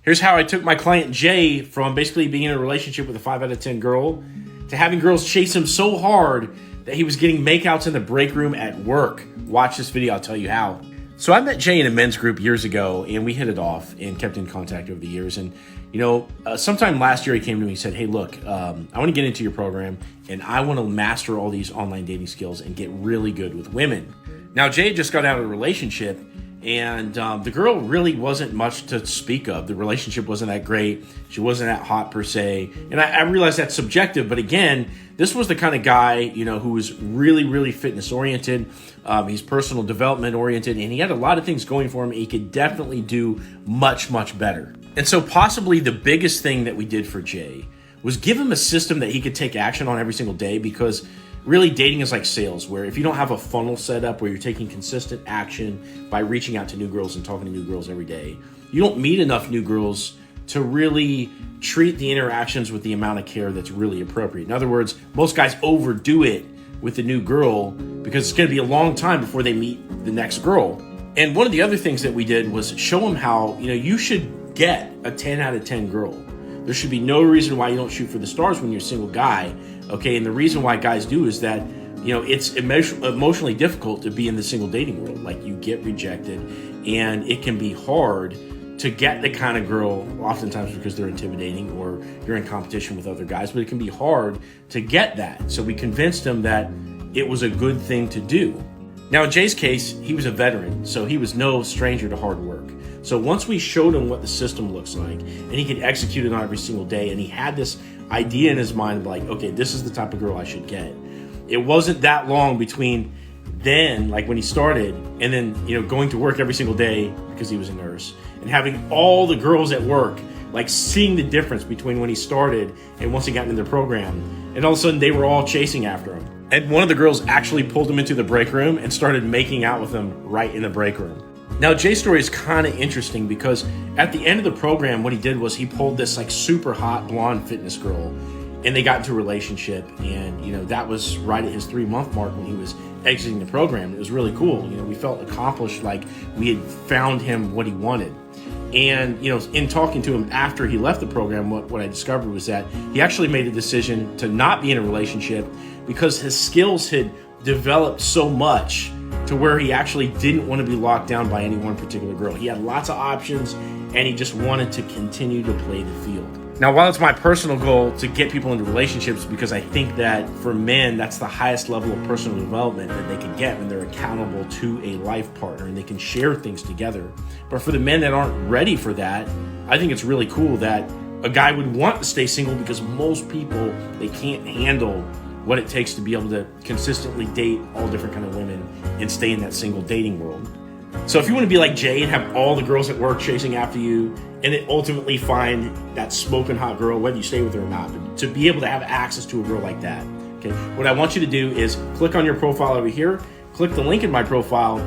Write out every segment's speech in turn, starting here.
Here's how I took my client Jay from basically being in a relationship with a 5 out of 10 girl to having girls chase him so hard that he was getting makeouts in the break room at work. Watch this video, I'll tell you how. So I met Jay in a men's group years ago, and we hit it off and kept in contact over the years. And sometime last year he came to me and said, hey, look, I want to get into your program, and I want to master all these online dating skills and get really good with women. Now, Jay just got out of a relationship, and the girl really wasn't much to speak of. The relationship wasn't that great. She wasn't that hot per se. And I realize that's subjective, but again, this was the kind of guy, who was really, really fitness oriented. He's personal development oriented, and he had a lot of things going for him. He could definitely do much, much better. And so possibly the biggest thing that we did for Jay was give him a system that he could take action on every single day, because really, dating is like sales, where if you don't have a funnel set up where you're taking consistent action by reaching out to new girls and talking to new girls every day, you don't meet enough new girls to really treat the interactions with the amount of care that's really appropriate. In other words, most guys overdo it with the new girl because it's going to be a long time before they meet the next girl. And one of the other things that we did was show them how, you should get a 10 out of 10 girl. There should be no reason why you don't shoot for the stars when you're a single guy. Okay, and the reason why guys do is that, it's emotionally difficult to be in the single dating world. Like, you get rejected, and it can be hard to get the kind of girl, oftentimes because they're intimidating or you're in competition with other guys, but it can be hard to get that. So we convinced him that it was a good thing to do. Now, in Jay's case, he was a veteran, so he was no stranger to hard work. So once we showed him what the system looks like, and he could execute it on every single day, and he had this idea in his mind of like, okay, this is the type of girl I should get. It wasn't that long between then, like when he started, and then, going to work every single day because he was a nurse, and having all the girls at work, like seeing the difference between when he started and once he got into the program. And all of a sudden they were all chasing after him. And one of the girls actually pulled him into the break room and started making out with him right in the break room. Now, Jay's story is kind of interesting because at the end of the program, what he did was he pulled this like super hot blonde fitness girl, and they got into a relationship. And, that was right at his 3-month mark when he was exiting the program. It was really cool. We felt accomplished, like we had found him what he wanted. And, in talking to him after he left the program, what I discovered was that he actually made a decision to not be in a relationship because his skills had developed so much to where he actually didn't want to be locked down by any one particular girl. He had lots of options, and he just wanted to continue to play the field. Now, while it's my personal goal to get people into relationships, because I think that for men, that's the highest level of personal development that they can get when they're accountable to a life partner and they can share things together. But for the men that aren't ready for that, I think it's really cool that a guy would want to stay single, because most people, they can't handle what it takes to be able to consistently date all different kind of women and stay in that single dating world. So if you want to be like Jay and have all the girls at work chasing after you, and then ultimately find that smoking hot girl, whether you stay with her or not, but to be able to have access to a girl like that, okay, what I want you to do is click on your profile over here, click the link in my profile,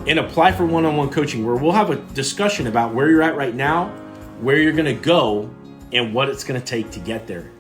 and apply for one-on-one coaching, where we'll have a discussion about where you're at right now, where you're going to go, and what it's going to take to get there.